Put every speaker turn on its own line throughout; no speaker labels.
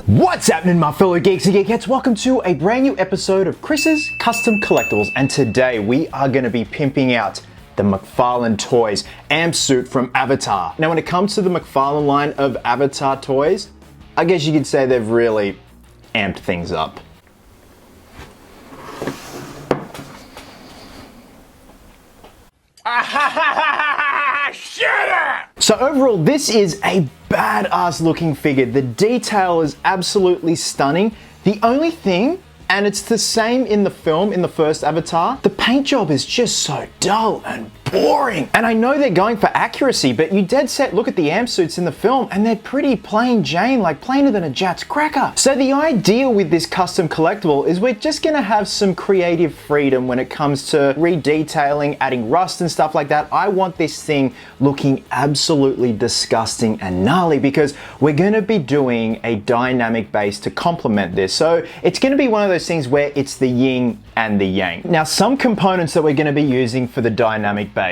What's happening, my fellow geeks and geekettes? Welcome to a brand new episode of Chris's Custom Collectibles, and today we are going to be pimping out the McFarlane Toys Amp Suit from Avatar. Now when it comes to the McFarlane line of Avatar toys, I guess you could say they've really amped things up. So overall, this is a badass looking figure. The detail is absolutely stunning. The only thing, and it's the same in the film, in the first Avatar, the paint job is just so dull and boring. And I know they're going for accuracy, but you dead set look at the amp suits in the film and they're pretty plain Jane, like plainer than a Jat's cracker. So the idea with this custom collectible is we're just gonna have some creative freedom when it comes to redetailing, adding rust and stuff like that. I want this thing looking absolutely disgusting and gnarly because we're gonna be doing a dynamic base to complement this. So it's gonna be one of those things where it's the yin and the yang. Now, some components that we're gonna be using for the dynamic base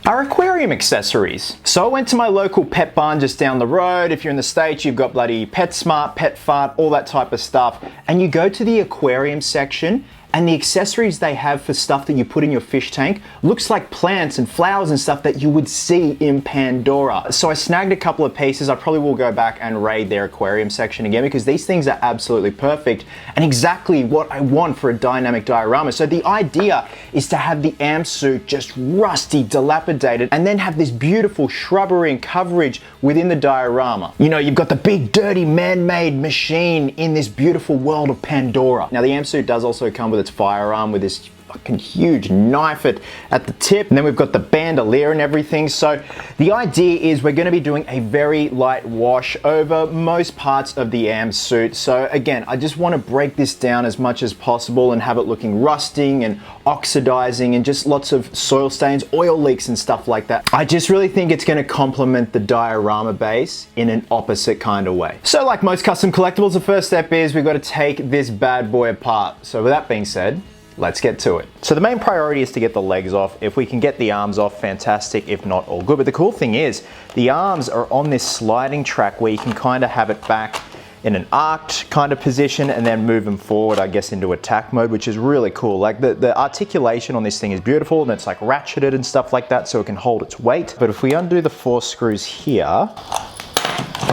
are aquarium accessories. So I went to my local pet barn just down the road. If you're in the States, you've got bloody PetSmart, PetFart, all that type of stuff. And you go to the aquarium section and the accessories they have for stuff that you put in your fish tank looks like plants and flowers and stuff that you would see in Pandora. So I snagged a couple of pieces. I probably will go back and raid their aquarium section again because these things are absolutely perfect and exactly what I want for a dynamic diorama. So the idea is to have the amp suit just rusty, dilapidated, and then have this beautiful shrubbery and coverage within the diorama. You know, you've got the big, dirty, man-made machine in this beautiful world of Pandora. Now the amp suit does also come with its firearm with this fucking huge knife at the tip, and then we've got the bandolier and everything. So the idea is we're going to be doing a very light wash over most parts of the amp suit. So again, I just want to break this down as much as possible and have it looking rusting and oxidizing and just lots of soil stains, oil leaks and stuff like that. I just really think it's going to complement the diorama base in an opposite kind of way. So like most custom collectibles, the first step is we've got to take this bad boy apart. So with that being said, let's get to it. So the main priority is to get the legs off. If we can get the arms off, fantastic. If not, all good. But the cool thing is the arms are on this sliding track where you can kind of have it back in an arced kind of position and then move them forward, I guess, into attack mode, which is really cool. Like the articulation on this thing is beautiful and it's like ratcheted and stuff like that so it can hold its weight. But if we undo the 4 screws here,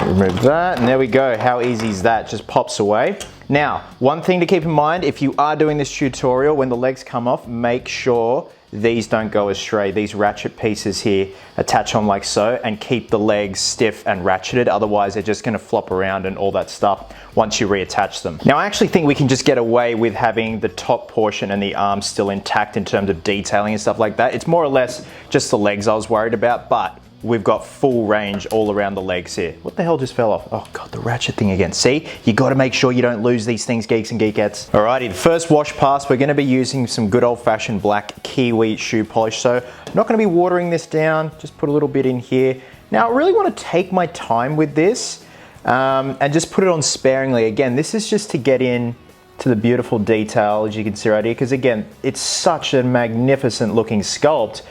remove that, and there we go. How easy is that? Just pops away. Now, one thing to keep in mind, if you are doing this tutorial, when the legs come off, make sure these don't go astray. These ratchet pieces here attach on like so and keep the legs stiff and ratcheted. Otherwise, they're just gonna flop around and all that stuff once you reattach them. Now, I actually think we can just get away with having the top portion and the arms still intact in terms of detailing and stuff like that. It's more or less just the legs I was worried about, but we've got full range all around the legs here. What the hell just fell off? Oh God, the ratchet thing again. See, you gotta make sure you don't lose these things, geeks and geekettes. Alrighty, the first wash pass, we're gonna be using some good old fashioned black kiwi shoe polish. So I'm not gonna be watering this down, just put a little bit in here. Now I really wanna take my time with this and just put it on sparingly. Again, this is just to get in to the beautiful detail, as you can see right here, because again, it's such a magnificent looking sculpt.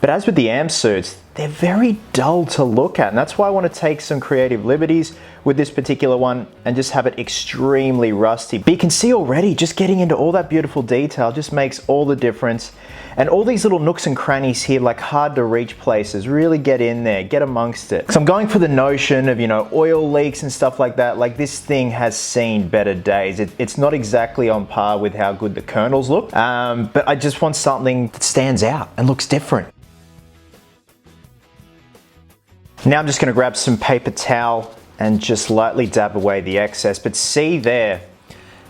But as with the amp suits, they're very dull to look at, and that's why I want to take some creative liberties with this particular one and just have it extremely rusty. But you can see already, just getting into all that beautiful detail just makes all the difference. And all these little nooks and crannies here, like hard to reach places, really get in there, get amongst it. So I'm going for the notion of, you know, oil leaks and stuff like that. Like this thing has seen better days. It's not exactly on par with how good the kernels look, but I just want something that stands out and looks different. Now I'm just going to grab some paper towel and just lightly dab away the excess. But see there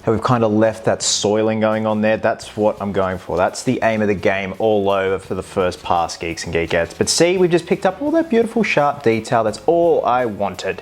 how we've kind of left that soiling going on there? That's what I'm going for. That's the aim of the game all over for the first pass, geeks and geekettes. But see, we've just picked up all that beautiful sharp detail. That's all I wanted.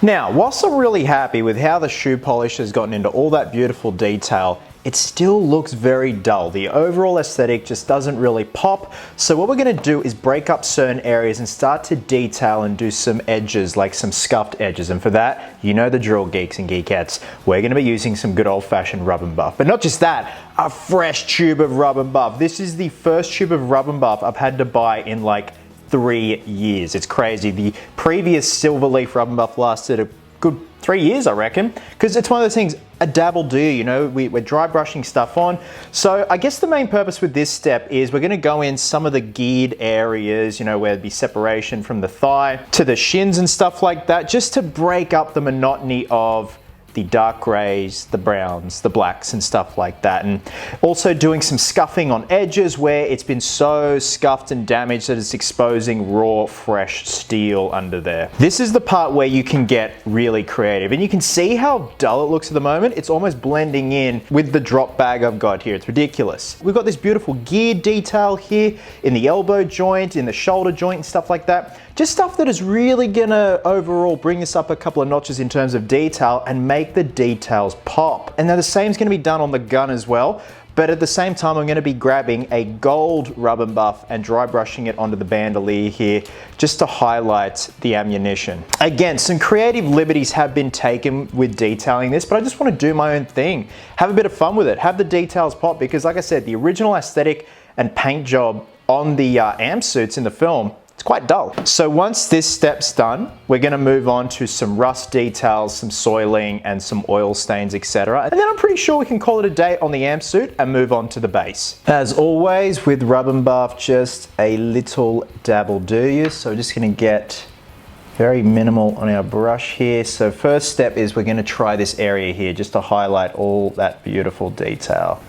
Now, whilst I'm really happy with how the shoe polish has gotten into all that beautiful detail, it still looks very dull. The overall aesthetic just doesn't really pop. So what we're gonna do is break up certain areas and start to detail and do some edges, like some scuffed edges. And for that, you know the drill, geeks and geekettes. We're gonna be using some good old-fashioned rub and buff. But not just that, a fresh tube of rub and buff. This is the first tube of rub and buff I've had to buy in like 3 years. It's crazy. The previous silver leaf rub and buff lasted a good 3 years, I reckon, because it's one of those things, a dabble do, you know, we're dry brushing stuff on. So I guess the main purpose with this step is we're gonna go in some of the geared areas, you know, where there'd be separation from the thigh to the shins and stuff like that, just to break up the monotony of the dark grays, the browns, the blacks and stuff like that. And also doing some scuffing on edges where it's been so scuffed and damaged that it's exposing raw, fresh steel under there. This is the part where you can get really creative, and you can see how dull it looks at the moment. It's almost blending in with the drop bag I've got here. It's ridiculous. We've got this beautiful geared detail here in the elbow joint, in the shoulder joint and stuff like that. Just stuff that is really gonna overall bring this up a couple of notches in terms of detail and make the details pop. And now the same is gonna be done on the gun as well, but at the same time I'm gonna be grabbing a gold rub and buff and dry brushing it onto the bandolier here just to highlight the ammunition. Again, some creative liberties have been taken with detailing this, but I just wanna do my own thing. Have a bit of fun with it, have the details pop, because like I said, the original aesthetic and paint job on the amp suits in the film, it's quite dull. So once this step's done, we're gonna move on to some rust details, some soiling and some oil stains, etc. And then I'm pretty sure we can call it a day on the amp suit and move on to the base. As always with rub and buff, just a little dabble do you. So we're just gonna get very minimal on our brush here. So first step is we're gonna try this area here just to highlight all that beautiful detail.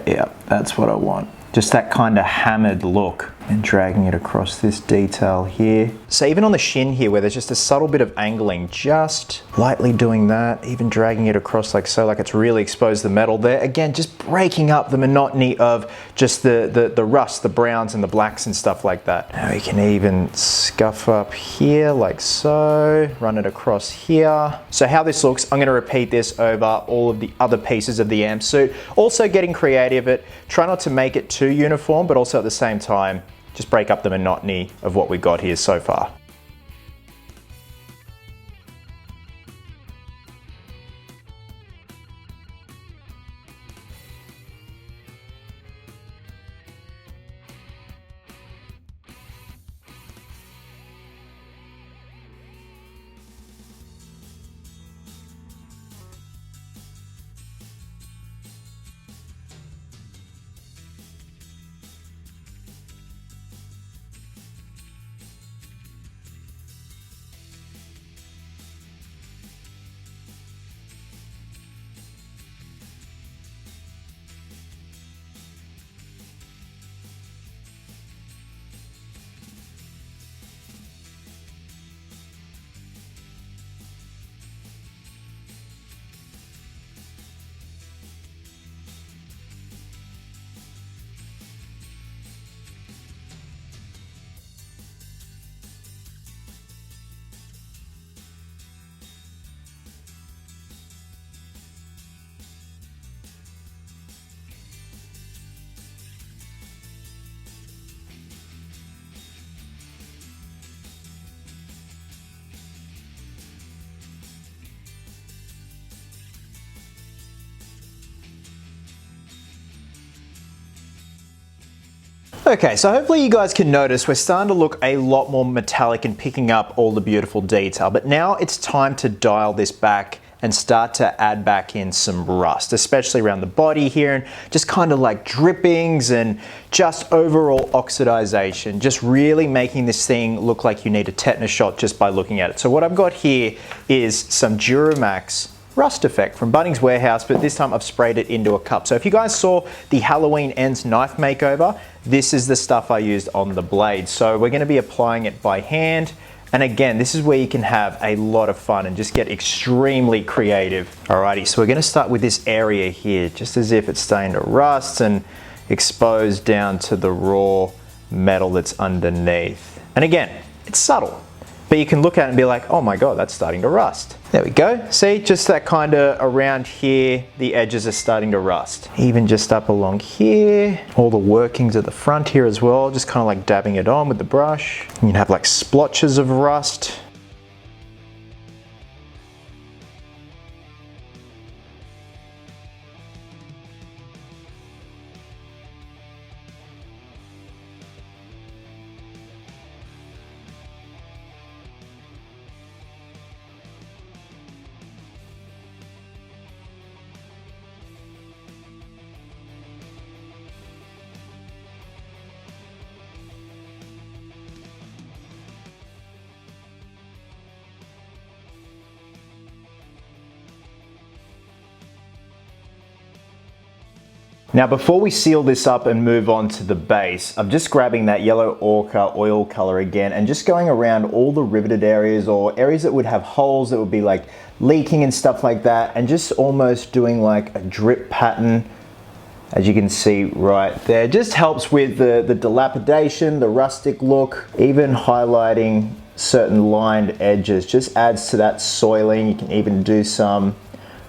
Yeah, that's what I want. Just that kind of hammered look, and dragging it across this detail here. So even on the shin here where there's just a subtle bit of angling, just lightly doing that, even dragging it across like so, like it's really exposed the metal there. Again, just breaking up the monotony of just the rust, the browns and the blacks and stuff like that. Now we can even scuff up here like so, run it across here. So how this looks, I'm gonna repeat this over all of the other pieces of the amp suit. Also getting creative at, try not to make it too uniform, but also at the same time, just break up the monotony of what we got here so far. Okay, so hopefully you guys can notice we're starting to look a lot more metallic and picking up all the beautiful detail, but now it's time to dial this back and start to add back in some rust, especially around the body here, and just kind of like drippings and just overall oxidization, just really making this thing look like you need a tetanus shot just by looking at it. So what I've got here is some Duramax Rust Effect from Bunnings Warehouse, but this time I've sprayed it into a cup. So if you guys saw the Halloween Ends knife makeover, this is the stuff I used on the blade. So we're gonna be applying it by hand. And again, this is where you can have a lot of fun and just get extremely creative. Alrighty, so we're gonna start with this area here, just as if it's starting to rust and expose down to the raw metal that's underneath. And again, it's subtle. but you can look at it and be like, oh my God, that's starting to rust. There we go. See, just that kind of around here, the edges are starting to rust. Even just up along here, all the workings at the front here as well, just kind of like dabbing it on with the brush. You can have like splotches of rust. Now before we seal this up and move on to the base, I'm just grabbing that yellow ochre oil color again and just going around all the riveted areas or areas that would have holes that would be like leaking and stuff like that, and just almost doing like a drip pattern, as you can see right there. Just helps with the dilapidation, the rustic look, even highlighting certain lined edges, just adds to that soiling. You can even do some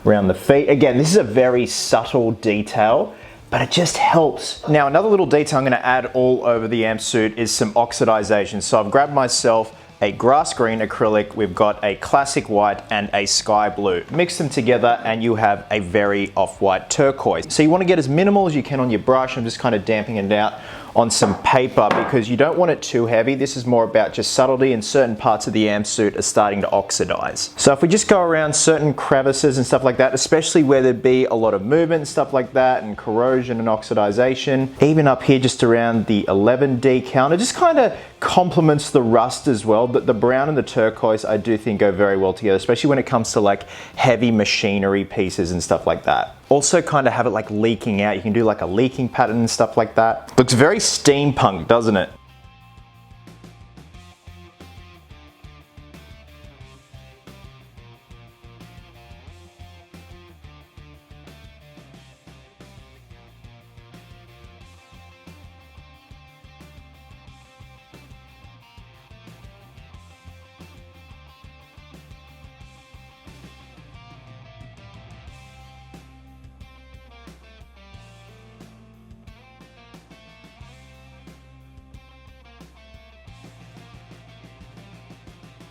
around the feet. Again, this is a very subtle detail, but it just helps. Now, another little detail I'm gonna add all over the amp suit is some oxidization. So I've grabbed myself a grass green acrylic, we've got a classic white and a sky blue. Mix them together and you have a very off-white turquoise. So you wanna get as minimal as you can on your brush. I'm just kind of damping it out on some paper because you don't want it too heavy. This is more about just subtlety, and certain parts of the amp suit are starting to oxidize. So if we just go around certain crevices and stuff like that, especially where there'd be a lot of movement and stuff like that, and corrosion and oxidization, even up here just around the 11D count, it just kind of complements the rust as well. But the brown and the turquoise I do think go very well together, especially when it comes to like heavy machinery pieces and stuff like that. Also kind of have it like leaking out. You can do like a leaking pattern and stuff like that. Looks very steampunk, doesn't it?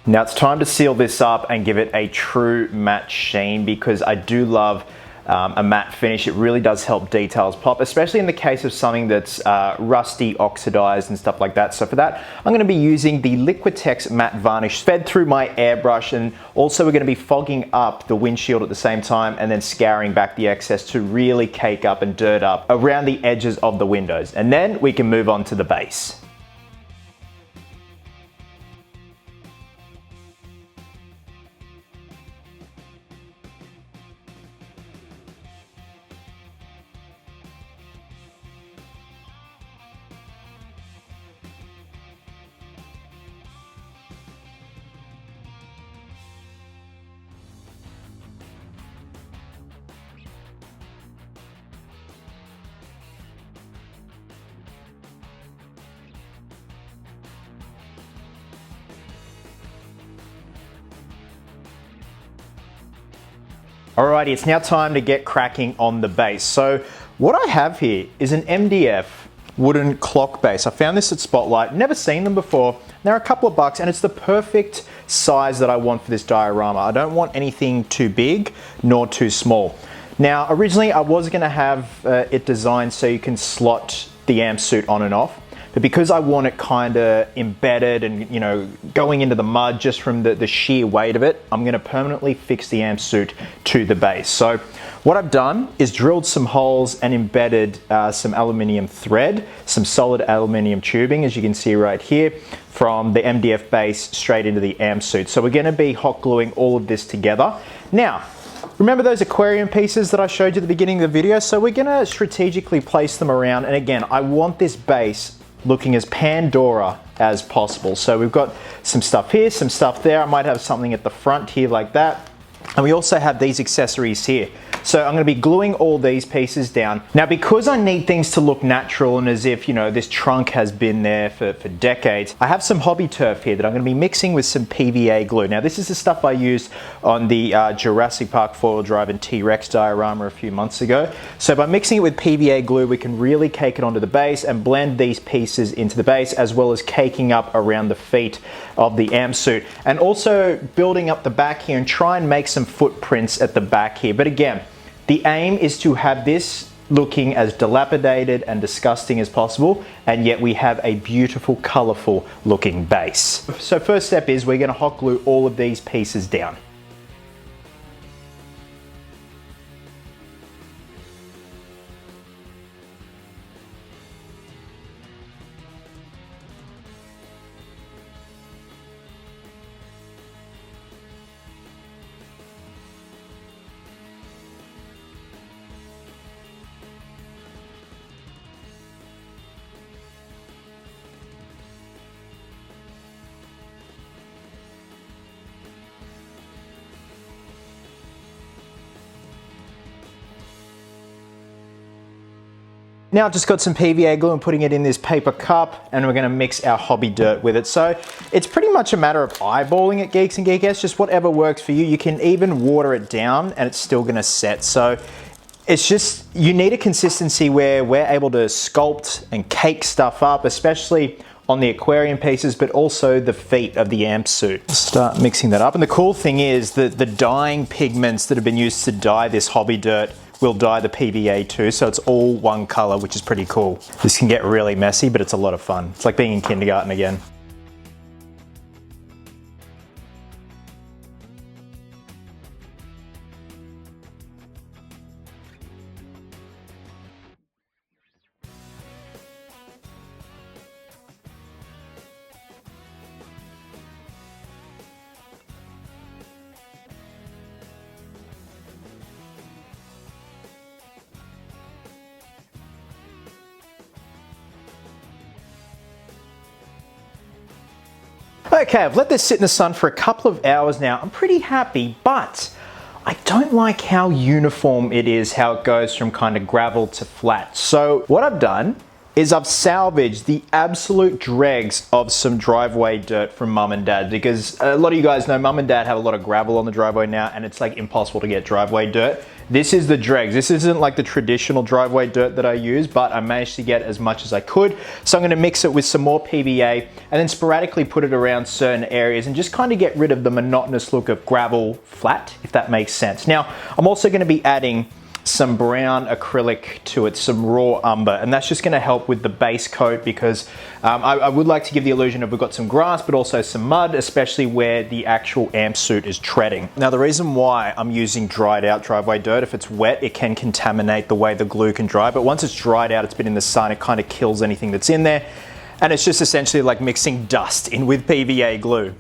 Now it's time to seal this up and give it a true matte sheen, because I do love a matte finish. It really does help details pop, especially in the case of something that's rusty, oxidized and stuff like that. So for that, I'm going to be using the Liquitex matte varnish fed through my airbrush, and also we're going to be fogging up the windshield at the same time and then scouring back the excess to really cake up and dirt up around the edges of the windows. And then we can move on to the base. Alrighty, it's now time to get cracking on the base. So what I have here is an MDF wooden clock base. I found this at Spotlight, never seen them before. They're a couple of bucks and it's the perfect size that I want for this diorama. I don't want anything too big nor too small. Now, originally I was gonna have it designed so you can slot the amp suit on and off. But because I want it kind of embedded and, you know, going into the mud just from the sheer weight of it, I'm going to permanently fix the amp suit to the base. So what I've done is drilled some holes and embedded some aluminium thread, some solid aluminium tubing, as you can see right here, from the MDF base straight into the amp suit. So we're going to be hot gluing all of this together. Now, remember those aquarium pieces that I showed you at the beginning of the video? So we're going to strategically place them around. And again, I want this base looking as Pandora as possible. So we've got some stuff here, some stuff there. I might have something at the front here like that. And we also have these accessories here. So I'm going to be gluing all these pieces down. Now, because I need things to look natural and as if, you know, this trunk has been there for decades, I have some hobby turf here that I'm going to be mixing with some PVA glue. Now, this is the stuff I used on the Jurassic Park 4-wheel drive and T-Rex diorama a few months ago. So by mixing it with PVA glue, we can really cake it onto the base and blend these pieces into the base, as well as caking up around the feet of the amp suit, and also building up the back here and try and make some footprints at the back here. But again, the aim is to have this looking as dilapidated and disgusting as possible, and yet we have a beautiful, colorful looking base. So first step is we're going to hot glue all of these pieces down. Now I've just got some PVA glue and putting it in this paper cup, and we're going to mix our hobby dirt with it. So it's pretty much a matter of eyeballing it, geeks and geekettes, just whatever works for you. You can even water it down and it's still going to set. So it's just, you need a consistency where we're able to sculpt and cake stuff up, especially on the aquarium pieces, but also the feet of the amp suit. Start mixing that up. And the cool thing is that the dyeing pigments that have been used to dye this hobby dirt will dye the PVA too, so it's all one color, which is pretty cool. This can get really messy, but it's a lot of fun. It's like being in kindergarten again. Okay, I've let this sit in the sun for a couple of hours now. I'm pretty happy, but I don't like how uniform it is, how it goes from kind of gravel to flat. So what I've done is I've salvaged the absolute dregs of some driveway dirt from mum and dad, because a lot of you guys know mum and dad have a lot of gravel on the driveway now, and it's like impossible to get driveway dirt. This is the dregs. This isn't like the traditional driveway dirt that I use, but I managed to get as much as I could. So I'm going to mix it with some more PVA and then sporadically put it around certain areas and just kind of get rid of the monotonous look of gravel flat, if that makes sense. Now, I'm also going to be adding some brown acrylic to it, some raw umber, and that's just going to help with the base coat, because I would like to give the illusion of we've got some grass but also some mud, especially where the actual amp suit is treading. Now, the reason why I'm using dried out driveway dirt, if it's wet it can contaminate the way the glue can dry, but once it's dried out, it's been in the sun, it kind of kills anything that's in there, and it's just essentially like mixing dust in with PVA glue.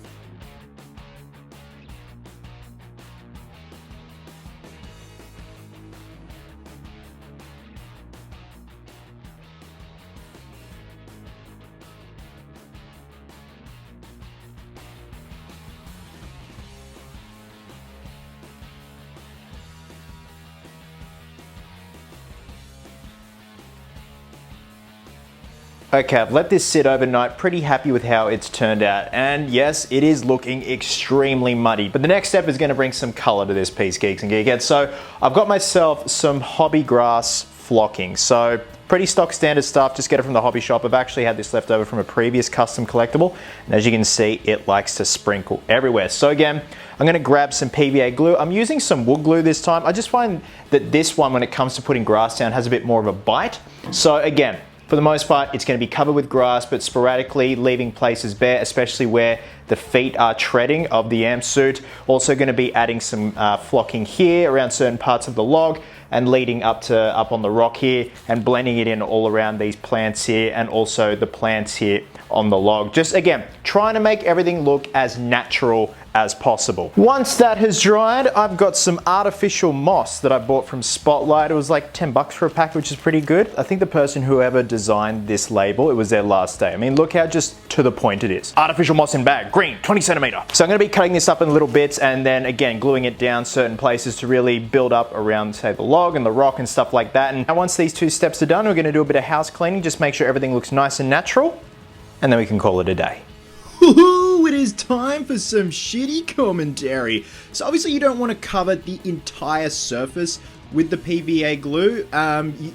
Okay, I've let this sit overnight, pretty happy with how it's turned out, and yes, it is looking extremely muddy, but the next step is going to bring some color to this piece, geeks and geekettes. So I've got myself some hobby grass flocking, so pretty stock standard stuff, just get it from the hobby shop. I've actually had this left over from a previous custom collectible, and as you can see, it likes to sprinkle everywhere. So again, I'm going to grab some PVA glue. I'm using some wood glue this time. I just find that this one, when it comes to putting grass down, has a bit more of a bite. So again, for the most part, it's going to be covered with grass, but sporadically leaving places bare, especially where the feet are treading of the amp suit. Also going to be adding some flocking here around certain parts of the log, and leading up on the rock here, and blending it in all around these plants here, and also the plants here on the log. Just again, trying to make everything look as natural as possible. Once that has dried, I've got some artificial moss that I bought from Spotlight. It was like 10 bucks for a pack, which is pretty good. I think the person whoever designed this label, it was their last day. I mean, look how just to the point it is. Artificial moss in bag, green, 20 centimeter. So I'm gonna be cutting this up in little bits and then again, gluing it down certain places to really build up around, say, the log and the rock and stuff like that. And once these two steps are done, we're gonna do a bit of house cleaning, just make sure everything looks nice and natural, and then we can call it a day. It is time for some shitty commentary. So obviously you don't want to cover the entire surface with the PVA glue.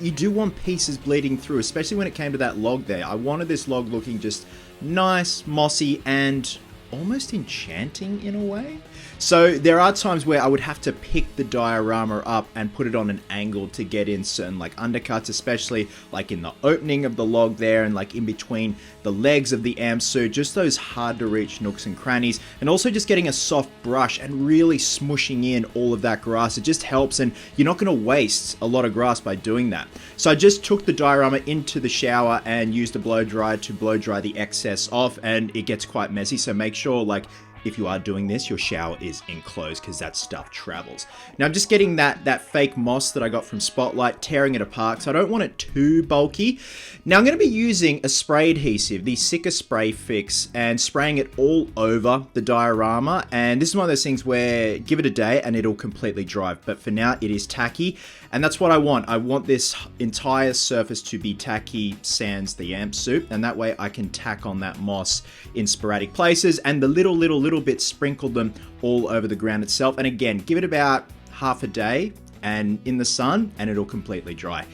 You do want pieces bleeding through, especially when it came to that log there. I wanted this log looking just nice, mossy, and almost enchanting in a way. So there are times where I would have to pick the diorama up and put it on an angle to get in certain like undercuts, especially like in the opening of the log there and like in between the legs of the amp suit, just those hard to reach nooks and crannies, and also just getting a soft brush and really smushing in all of that grass. It just helps, and you're not going to waste a lot of grass by doing that. So I just took the diorama into the shower and used a blow dryer to blow dry the excess off, and it gets quite messy, so make sure like if you are doing this, your shower is enclosed because that stuff travels. Now I'm just getting that fake moss that I got from Spotlight, tearing it apart, so I don't want it too bulky. Now I'm going to be using a spray adhesive, the Sika Spray Fix, and spraying it all over the diorama. And this is one of those things where give it a day and it'll completely dry. But for now it is tacky, and that's what I want. I want this entire surface to be tacky sans the amp suit, and that way I can tack on that moss in sporadic places and the little bits, sprinkle them all over the ground itself. And again, give it about half a day and in the sun and it'll completely dry.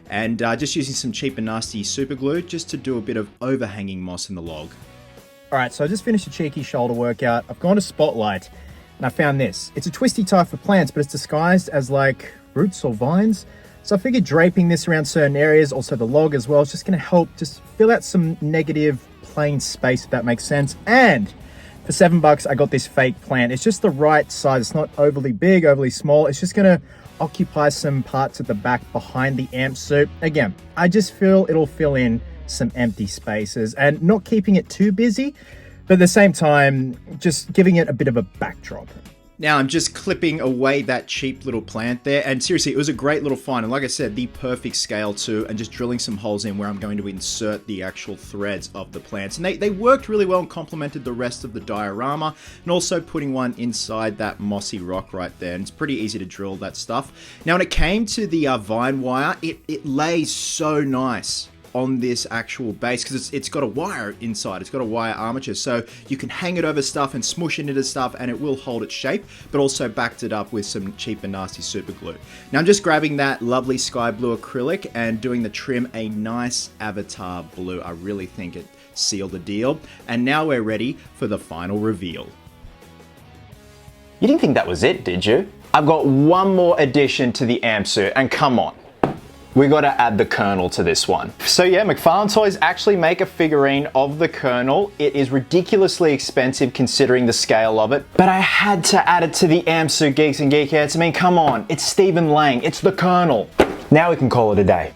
And just using some cheap and nasty super glue just to do a bit of overhanging moss in the log. All right, so I just finished a cheeky shoulder workout. I've gone to Spotlight and I found this. It's a twisty tie for plants, but it's disguised as like roots or vines. So I figured draping this around certain areas, also the log as well, is just gonna help just fill out some negative plain space, if that makes sense. And for $7, I got this fake plant. It's just the right size. It's not overly big, overly small. It's just gonna occupy some parts at the back behind the amp suit. Again, I just feel it'll fill in some empty spaces and not keeping it too busy, but at the same time, just giving it a bit of a backdrop. Now I'm just clipping away that cheap little plant there, and seriously, it was a great little find, and like I said, the perfect scale too, and just drilling some holes in where I'm going to insert the actual threads of the plants. And they worked really well and complemented the rest of the diorama, and also putting one inside that mossy rock right there, and it's pretty easy to drill that stuff. Now when it came to the vine wire, it lays so nice on this actual base because it's got a wire inside. It's got a wire armature, so you can hang it over stuff and smush it into stuff and it will hold its shape, but also backed it up with some cheap and nasty super glue. Now I'm just grabbing that lovely sky blue acrylic and doing the trim a nice avatar blue. I really think it sealed the deal, and now we're ready for the final reveal. You didn't think that was it, did you? I've got one more addition to the amp suit, and come on, we got to add the Colonel to this one. So yeah, McFarlane Toys actually make a figurine of the Colonel. It is ridiculously expensive considering the scale of it, but I had to add it to the amp suit, geeks and geekettes. I mean, come on, it's Stephen Lang, it's the Colonel. Now we can call it a day.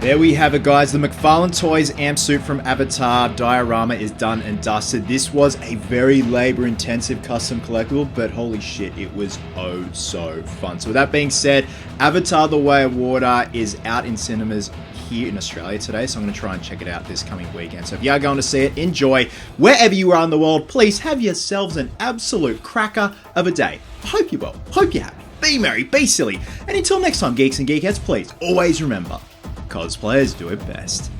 There we have it, guys. The McFarlane Toys Amp Suit from Avatar diorama is done and dusted. This was a very labor-intensive custom collectible, but holy shit, it was oh so fun. So with that being said, Avatar: The Way of Water is out in cinemas here in Australia today, so I'm going to try and check it out this coming weekend. So if you are going to see it, enjoy. Wherever you are in the world, please have yourselves an absolute cracker of a day. I hope you're well, hope you're happy, be merry, be silly, and until next time, geeks and geekettes, please always remember, cosplayers do it best.